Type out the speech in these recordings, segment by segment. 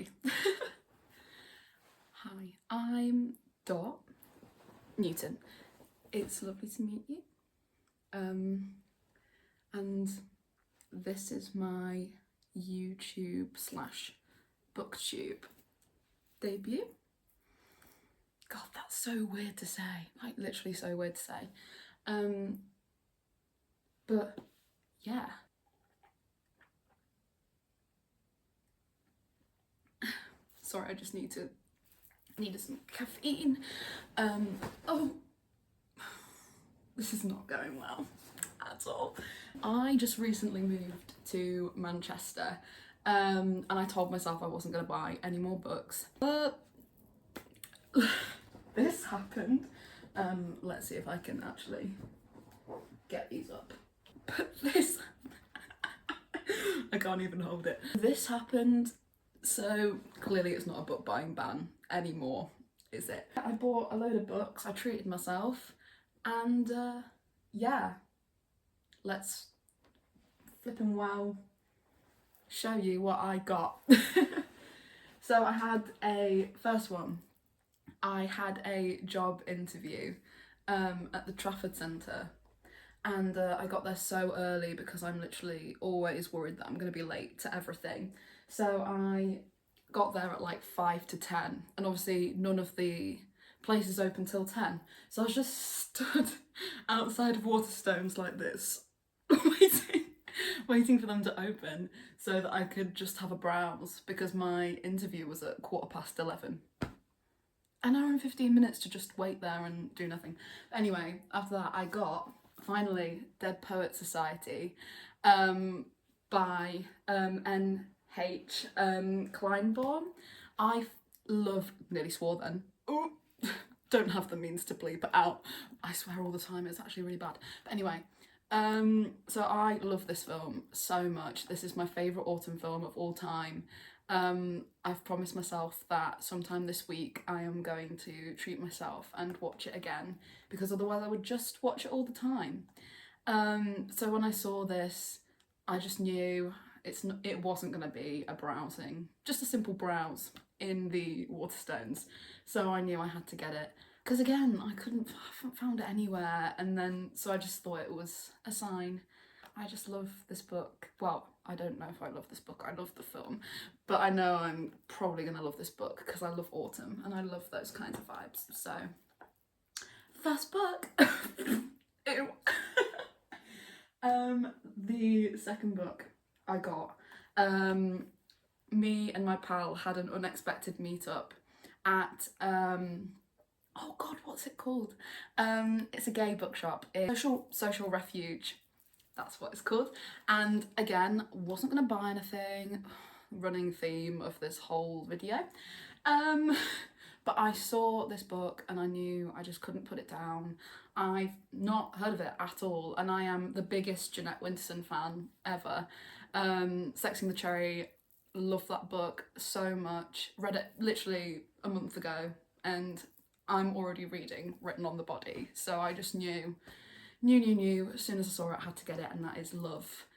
Hi. Hi, I'm Dot Newton. It's lovely to meet you. And this is my YouTube/booktube debut. God, that's so weird to say. Like, literally so weird to say. But yeah. Sorry, I just needed some caffeine. Oh, this is not going well at all. I just recently moved to Manchester, and I told myself I wasn't going to buy any more books, but this happened. Let's see if I can actually get these up. But this, I can't even hold it. This happened, so clearly it's not a book buying ban anymore, is it? I bought a load of books, I treated myself, and yeah, let's flippin' well show you what I got. So I had I had a job interview at the Trafford Centre, and I got there so early because I'm literally always worried that I'm going to be late to everything. So I got there at like 5 to 10, and obviously none of the places open till 10. So I was just stood outside of Waterstones like this, waiting for them to open so that I could just have a browse, because my interview was at 11:15. An hour and 15 minutes to just wait there and do nothing. Anyway, after that I got, finally, Dead Poet Society by N.H. Kleinbaum. I nearly swore then. Ooh, don't have the means to bleep it out. I swear all the time, it's actually really bad. But anyway, so I love this film so much. This is my favourite autumn film of all time. I've promised myself that sometime this week I am going to treat myself and watch it again, because otherwise I would just watch it all the time. So when I saw this, I just knew it wasn't going to be just a simple browse in the Waterstones. So I knew I had to get it, because again, I haven't found it anywhere, and then so I just thought it was a sign. I just love this book. Well, I don't know if I love this book, I love the film, but I know I'm probably going to love this book because I love autumn and I love those kinds of vibes. So, first book. Ew. The second book I got, me and my pal had an unexpected meetup at, oh god, what's it called? It's a gay bookshop, social refuge. That's what it's called. And again, wasn't gonna buy anything, running theme of this whole video. But I saw this book and I knew I just couldn't put it down. I've not heard of it at all, and I am the biggest Jeanette Winterson fan ever. Sexing the Cherry, love that book so much. Read it literally a month ago, and I'm already reading Written on the Body, so I just knew as soon as I saw it I had to get it, and that is Love.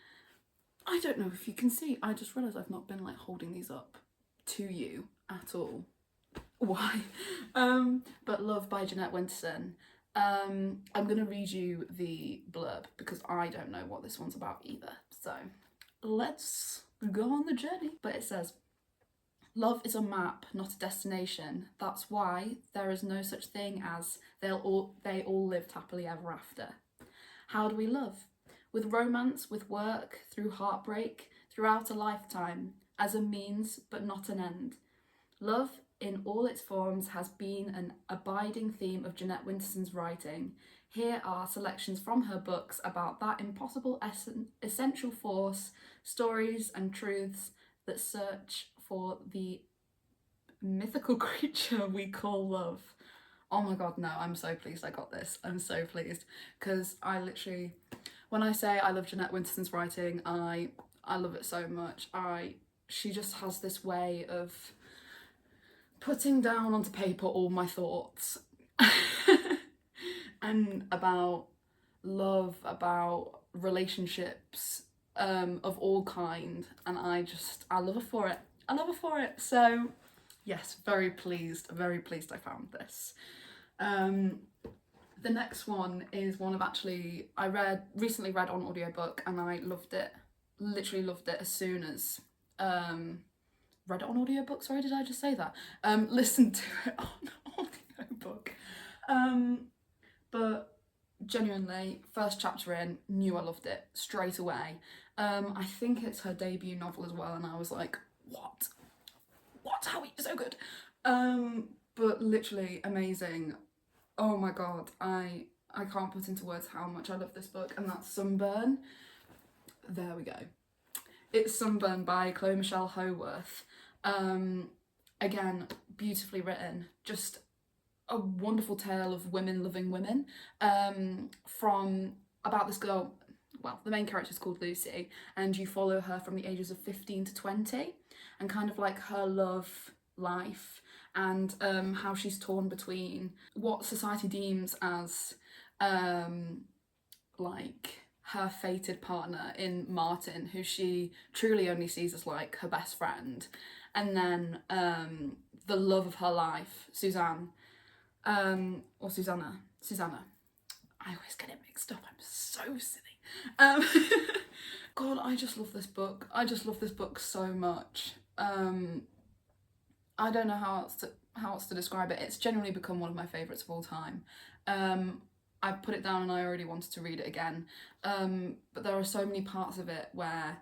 I don't know if you can see, I just realised I've not been like holding these up to you at all. Why? But Love by Jeanette Winterson. I'm gonna read you the blurb because I don't know what this one's about either, so let's go on the journey. But it says, love is a map, not a destination. That's why there is no such thing as they all lived happily ever after. How do we love? With romance, with work, through heartbreak, throughout a lifetime, as a means but not an end. Love, in all its forms, has been an abiding theme of Jeanette Winterson's writing. Here are selections from her books about that impossible essential force, stories and truths that search for the mythical creature we call love. Oh my god, no, I'm so pleased I got this. I'm so pleased, because I literally, when I say I love Jeanette Winterson's writing, I love it so much. She just has this way of putting down onto paper all my thoughts and about love, about relationships of all kind, and I love her for it. I love her for it. So yes, very pleased I found this. The next one is one I recently read on audiobook, and I loved it, literally loved it as soon as read it on audiobook, sorry, did I just say that? Listened to it on audiobook. But genuinely, first chapter in, knew I loved it straight away. I think it's her debut novel as well, and I was like, what? How are you so good? But literally amazing. Oh my god, I can't put into words how much I love this book, and that's Sunburn. There we go. It's Sunburn by Chloe Michelle Howarth. Again, beautifully written, just a wonderful tale of women loving women. From about this girl, well, the main character is called Lucy, and you follow her from the ages of 15 to 20, and kind of like her love life, and how she's torn between what society deems as like her fated partner in Martin, who she truly only sees as like her best friend, and then the love of her life, Susanna. I always get it mixed up, I'm so silly. God, I just love this book. I just love this book so much. I don't know how else to describe it. It's genuinely become one of my favourites of all time. I put it down and I already wanted to read it again. But there are so many parts of it where,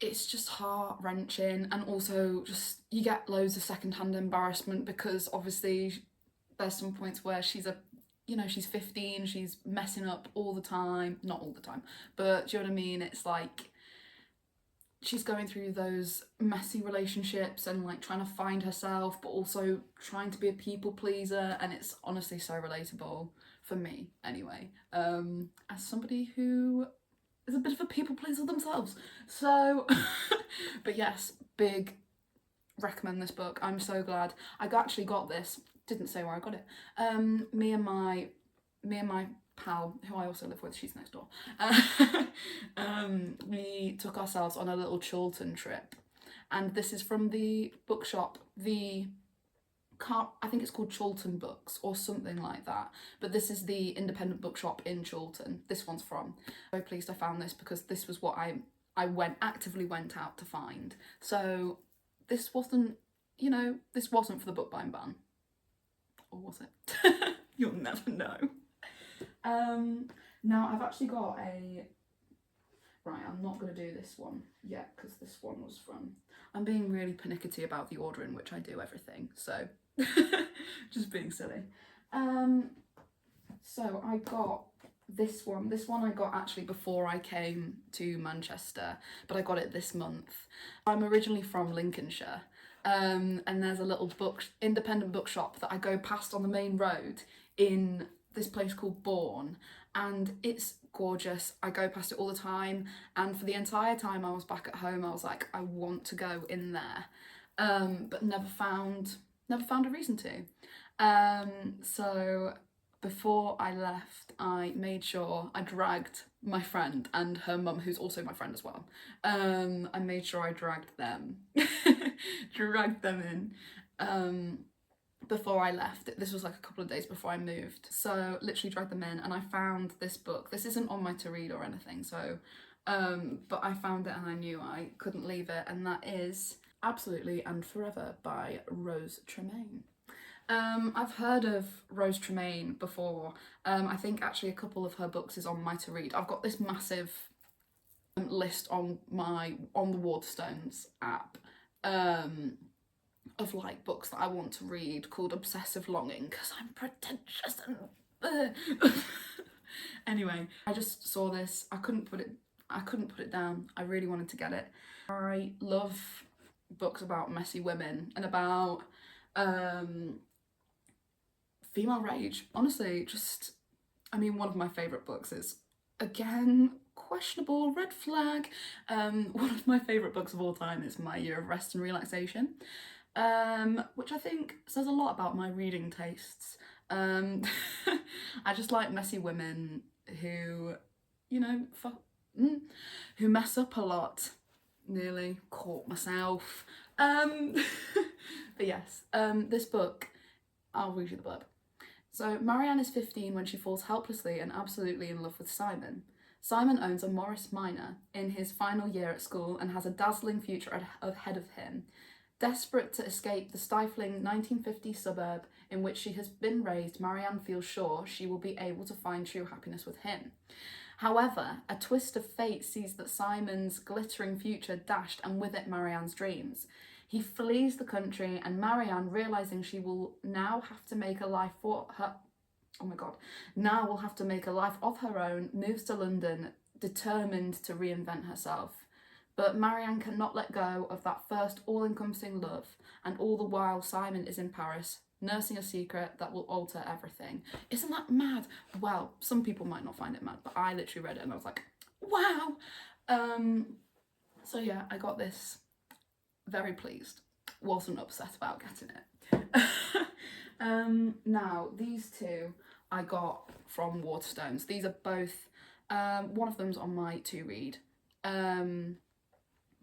it's just heart-wrenching, and also just you get loads of second-hand embarrassment, because obviously there's some points where she's 15, she's messing up all the time. Not all the time, but do you know what I mean? It's like she's going through those messy relationships and like trying to find herself, but also trying to be a people pleaser, and it's honestly so relatable for me anyway, as somebody who is a bit of a people pleaser themselves. So but yes, big recommend this book. I'm so glad I actually got this, didn't say where I got it. Me and my pal, who I also live with, she's next door, we took ourselves on a little Chiltern trip, and this is from the bookshop, I think it's called Chiltern Books or something like that, but this is the independent bookshop in Chiltern this one's from. I'm so pleased I found this, because this was what I actively went out to find. So this wasn't for the book buying ban, or was it? You'll never know. Now I've actually got I'm not going to do this one yet, because this one was I'm being really pernickety about the order in which I do everything, so just being silly. So I got this one I got actually before I came to Manchester, but I got it this month. I'm originally from Lincolnshire, and there's a little independent bookshop that I go past on the main road in this place called Bourne, and it's gorgeous. I go past it all the time, and for the entire time I was back at home I was like, I want to go in there, but never found a reason to. So before I left, I made sure I dragged my friend and her mum, who's also my friend as well. I made sure I dragged them in before I left. This was like a couple of days before I moved, so literally dragged them in, and I found this book. This isn't on my to read or anything, so but I found it and I knew I couldn't leave it, and that is Absolutely and Forever by Rose Tremain. I've heard of Rose Tremain before. I think actually a couple of her books is on my to read. I've got this massive list on the Waterstones app of like books that I want to read, called Obsessive Longing, because I'm pretentious and anyway, I just saw this, I couldn't put it down. I really wanted to get it. I love books about messy women and about female rage. Honestly, one of my favourite books is, again, questionable, red flag, one of my favourite books of all time is My Year of Rest and Relaxation, which I think says a lot about my reading tastes. I just like messy women who, who mess up a lot. nearly caught myself. But yes, this book, I'll read you the blurb. So Marianne is 15 when she falls helplessly and absolutely in love with Simon. Simon owns a Morris Minor in his final year at school and has a dazzling future ahead of him. Desperate to escape the stifling 1950s suburb in which she has been raised, Marianne feels sure she will be able to find true happiness with him. However, a twist of fate sees that Simon's glittering future dashed, and with it Marianne's dreams. He flees the country, and Marianne, realising she will now have to make a life for her... Oh my god. Now will have to make a life of her own, moves to London, determined to reinvent herself. But Marianne cannot let go of that first all-encompassing love, and all the while Simon is in Paris, nursing a secret that will alter everything. Isn't that mad? Well, some people might not find it mad, but I literally read it and I was like, wow! So yeah, I got this, very pleased. Wasn't upset about getting it. Now, these two I got from Waterstones. These are both, one of them's on my to-read.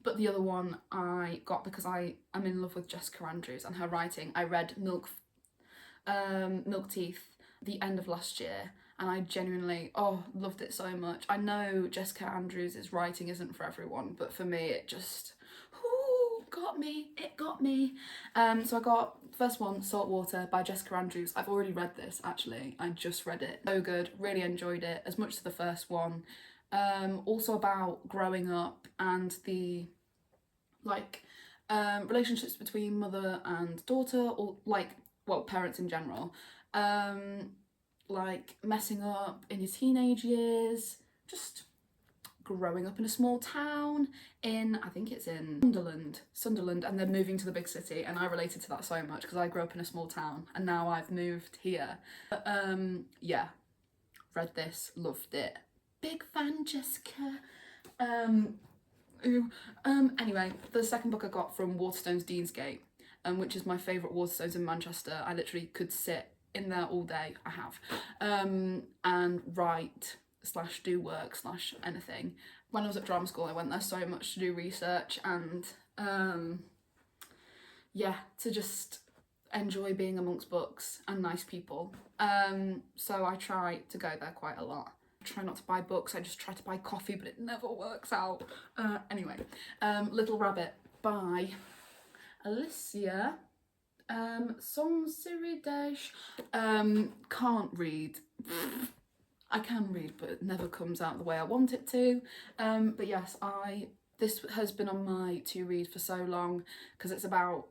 But the other one I got because I am in love with Jessica Andrews and her writing. I read Milk Teeth the end of last year, and I genuinely, loved it so much. I know Jessica Andrews' writing isn't for everyone, but for me it just, got me. It got me. So I got the first one, Saltwater by Jessica Andrews. I've already read this, actually. I just read it. So good. Really enjoyed it as much as the first one. Also about growing up and the relationships between mother and daughter, or parents in general, messing up in your teenage years, just growing up in a small town in, I think it's in Sunderland, and then moving to the big city, and I related to that so much because I grew up in a small town and now I've moved here. But, yeah, read this, loved it. Big fan, Jessica. Anyway, the second book I got from Waterstones Deansgate, which is my favourite Waterstones in Manchester. I literally could sit in there all day, I have, and write / do work / anything. When I was at drama school, I went there so much to do research and, to just enjoy being amongst books and nice people. So I try to go there quite a lot. I try not to buy books, I just try to buy coffee, but it never works out. Anyway, Little Rabbit by Alyssa, Songsiridej. Can't read. I can read, but it never comes out the way I want it to. But yes, this has been on my to read for so long because it's about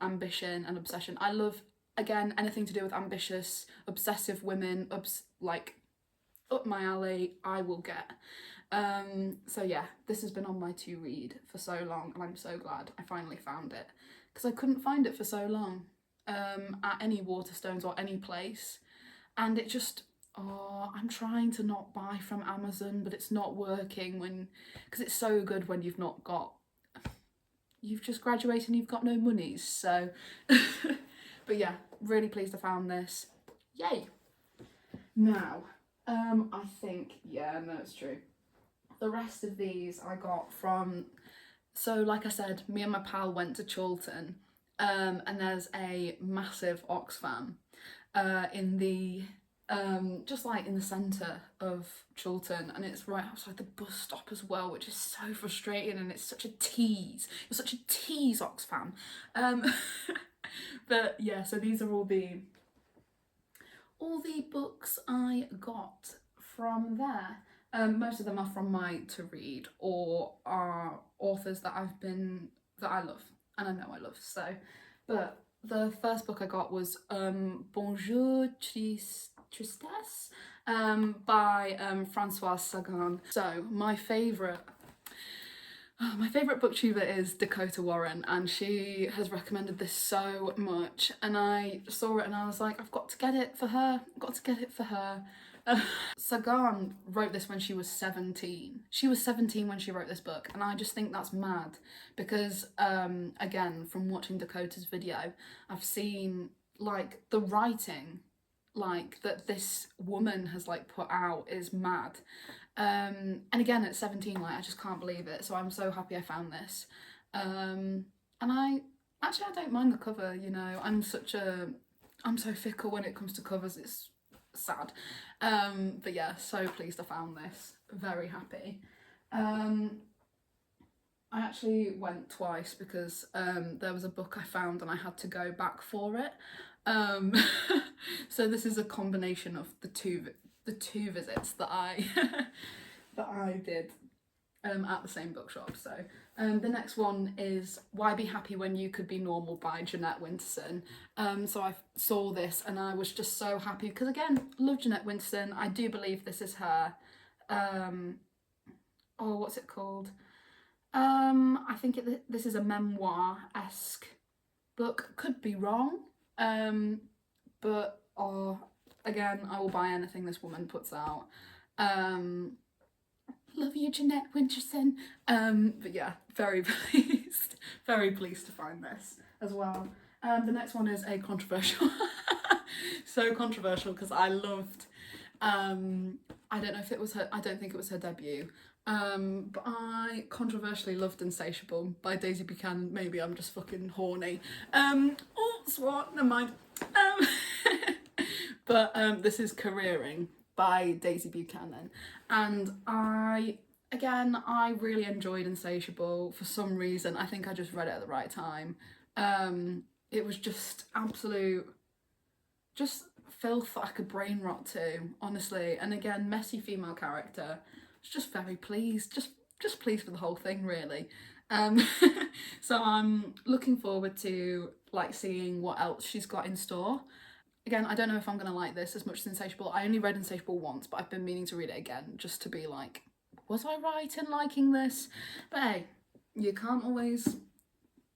ambition and obsession. I love, again, anything to do with ambitious, obsessive women, up my alley, I will get. So yeah, this has been on my to read for so long, and I'm so glad I finally found it because I couldn't find it for so long at any Waterstones or any place, and it just, I'm trying to not buy from Amazon, but it's not working because it's so good when you've just graduated and you've got no monies, so but yeah, really pleased I found this. Yay. Now, I think, yeah, no, it's true. The rest of these I got from, so like I said, me and my pal went to Chorlton, and there's a massive Oxfam in the, just in the centre of Chorlton, and it's right outside the bus stop as well, which is so frustrating, and it's such a tease. It's such a tease, Oxfam. But yeah, so these are all the books I got from there. Most of them are from my to read or are authors that I love and I know I love. So, but the first book I got was Bonjour, Tristesse by Francoise Sagan. So my favourite booktuber is Dakota Warren, and she has recommended this so much, and I saw it and I was like, I've got to get it for her. Sagan wrote this when she was 17. She was 17 when she wrote this book, and I just think that's mad because, again, from watching Dakota's video, I've seen, the writing, that this woman has, put out is mad. And again, at 17, like, I just can't believe it. So I'm so happy I found this. And I don't mind the cover, you know. I'm so fickle when it comes to covers, it's sad. But yeah, so pleased I found this. Very happy. I actually went twice because there was a book I found and I had to go back for it. So this is a combination of the two visits that I that I did at the same bookshop. So the next one is Why Be Happy When You Could Be Normal by Jeanette Winterson. So I saw this and I was just so happy because, again, love Jeanette Winterson. I do believe this is her what's it called? I think this is a memoir-esque book. Could be wrong. But again, I will buy anything this woman puts out. Love you, Jeanette Winterson. But yeah, very pleased. Very pleased to find this as well. The next one is a controversial. So controversial because I loved, I don't know if it was her, I don't think it was her debut. But I controversially loved Insatiable by Daisy Buchanan. Maybe I'm just fucking horny. What? Never mind. But this is Careering by Daisy Buchanan. And I really enjoyed Insatiable for some reason. I think I just read it at the right time. It was just absolute, just filth I could brain rot to, honestly. And again, messy female character. Just very pleased, just pleased with the whole thing, really. So I'm looking forward to like seeing what else she's got in store. Again, I don't know if I'm gonna like this as much as Insatiable. I only read Insatiable once, but I've been meaning to read it again just to be like, was I right in liking this? But hey, you can't always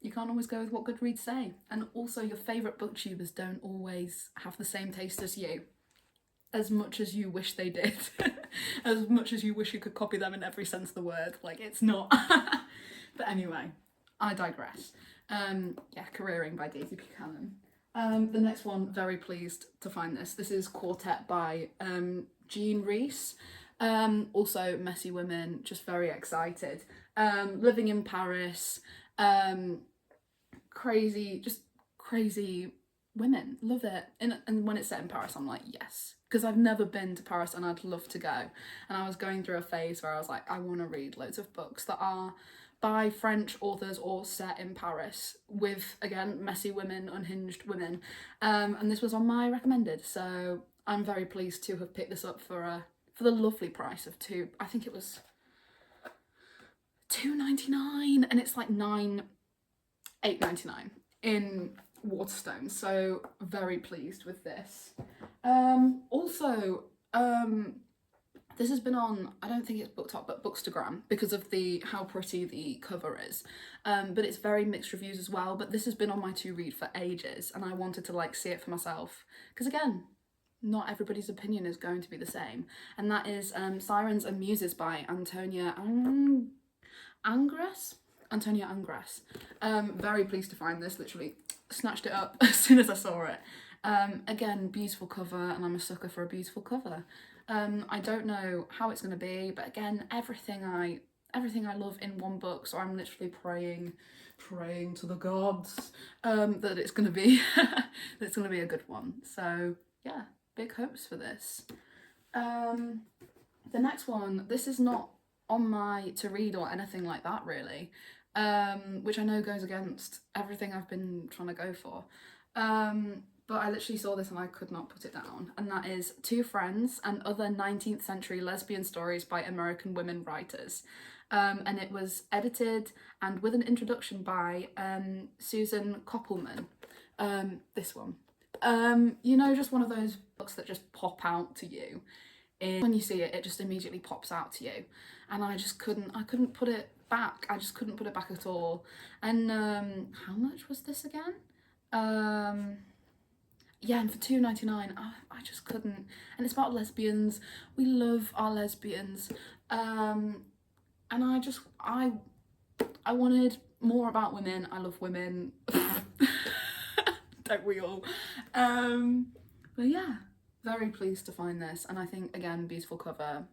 go with what Goodreads say. And also, your favourite booktubers don't always have the same taste as you. As much as you wish they did. As much as you wish you could copy them in every sense of the word. Like, it's not. But anyway, I digress. Careering by Daisy Buchanan. The next one, very pleased to find this. This is Quartet by Rhys. Also messy women, just very excited. Living in Paris. Crazy women, love it. And when it's set in Paris, I'm like, yes, because I've never been to Paris and I'd love to go. And I was going through a phase where I was like, I want to read loads of books that are by French authors or set in Paris with, again, messy women, unhinged women. And this was on my recommended, so I'm very pleased to have picked this up for the lovely price of I think it was $2.99, and it's like $8.99 in Waterstones, so very pleased with this. This has been on, I don't think it's BookTok, but Bookstagram, because of how pretty the cover is. But it's very mixed reviews as well, but this has been on my to read for ages, and I wanted to like see it for myself, because again, not everybody's opinion is going to be the same. And that is Sirens and Muses by Antonia Angress. Very pleased to find this, literally snatched it up as soon as I saw it. Again, beautiful cover, and I'm a sucker for a beautiful cover. I don't know how it's going to be, but again, everything I love in one book, so I'm literally praying to the gods that it's going to be that it's going to be a good one. So yeah, big hopes for this. The next one, this is not on my to read or anything like that really, which I know goes against everything I've been trying to go for. But I literally saw this and I could not put it down. And that is Two Friends and Other 19th Century Lesbian Stories by American Women Writers. And it was edited and with an introduction by Susan Koppelman. This one. You know, just one of those books that just pop out to you. When you see it, it just immediately pops out to you. And I couldn't put it back. I just couldn't put it back at all. And how much was this again? Yeah, and for $2.99, I just couldn't. And it's about lesbians. We love our lesbians. And I wanted more about women. I love women. Don't we all? But yeah, very pleased to find this. And I think, again, beautiful cover.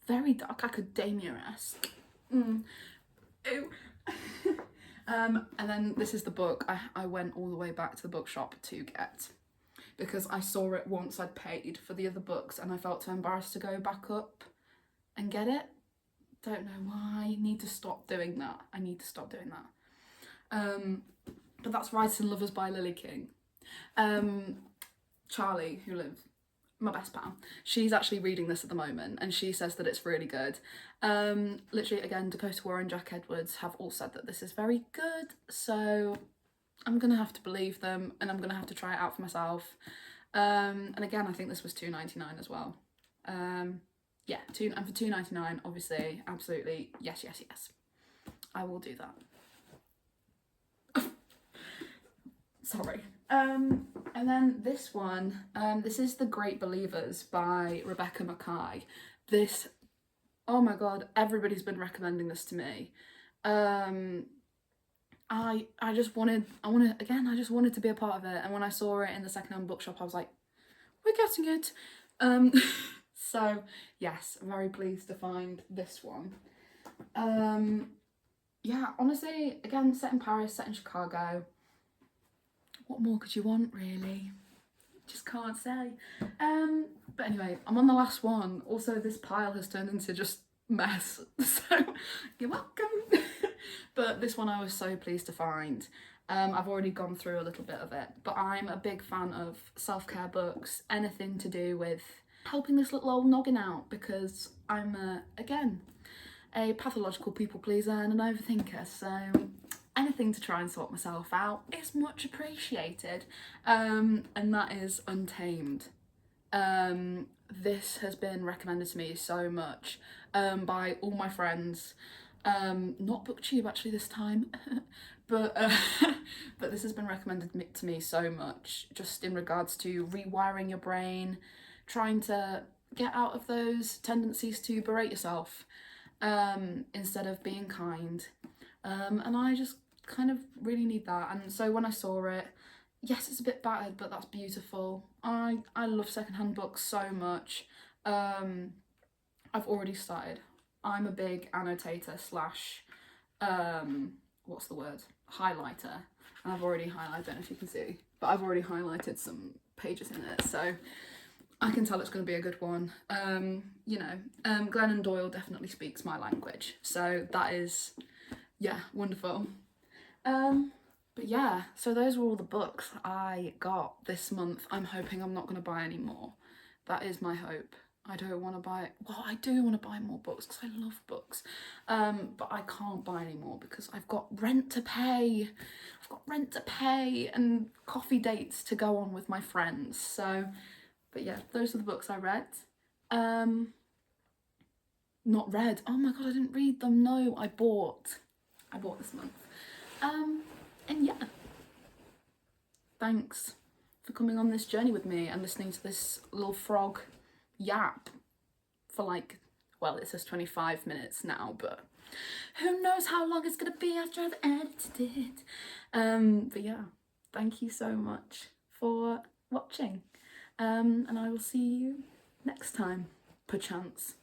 very dark, academia-esque. Ew. And then this is the book I went all the way back to the bookshop to get, because I saw it once I'd paid for the other books and I felt too embarrassed to go back up and get it. Don't know why. Need to stop doing that. I need to stop doing that. But that's Rights and Lovers by Lily King. Charlie, who lives, my best pal, she's actually reading this at the moment and she says that it's really good. Literally, again, Dakota Warren, Jack Edwards have all said that this is very good, so I'm gonna have to believe them and I'm gonna have to try it out for myself. And again, I think this was $2.99 as well. Yeah, and for $2.99, obviously, absolutely, yes, I will do that. Sorry. And then this one, this is The Great Believers by Rebecca Mackay. This, oh my god, everybody's been recommending this to me. I just wanted to be a part of it, and when I saw it in the secondhand bookshop, I was like, we're getting it. So yes, I'm very pleased to find this one. Yeah, honestly, again, set in Paris, set in Chicago. What more could you want, really? Just can't say. But anyway, I'm on the last one. Also, this pile has turned into just mess, so you're welcome. But this one I was so pleased to find. I've already gone through a little bit of it, but I'm a big fan of self-care books, anything to do with helping this little old noggin out, because I'm, again, a pathological people pleaser and an overthinker, so anything to try and sort myself out is much appreciated. And that is Untamed. This has been recommended to me so much by all my friends. Not BookTube actually this time, but this has been recommended to me so much, just in regards to rewiring your brain, trying to get out of those tendencies to berate yourself instead of being kind. And I just kind of really need that. And so when I saw it, yes, it's a bit battered, but that's beautiful. I love secondhand books so much. I've already started. I'm a big annotator slash, what's the word? Highlighter. And I've already highlighted, I don't know if you can see, but I've already highlighted some pages in it, so I can tell it's going to be a good one. You know, Glennon Doyle definitely speaks my language, so that is, yeah, wonderful. But yeah, so those were all the books I got this month. I'm hoping I'm not going to buy any more. That is my hope. I don't want to buy, well, I do want to buy more books because I love books, but I can't buy any more because I've got rent to pay. I've got rent to pay and coffee dates to go on with my friends. So, but yeah, those are the books I read. Not read. Oh my god, I didn't read them. No, I bought this month. And yeah, thanks for coming on this journey with me and listening to this little frog yap for like, well, it says 25 minutes now, but who knows how long it's gonna be after I've edited it. But yeah, thank you so much for watching, and I will see you next time, perchance.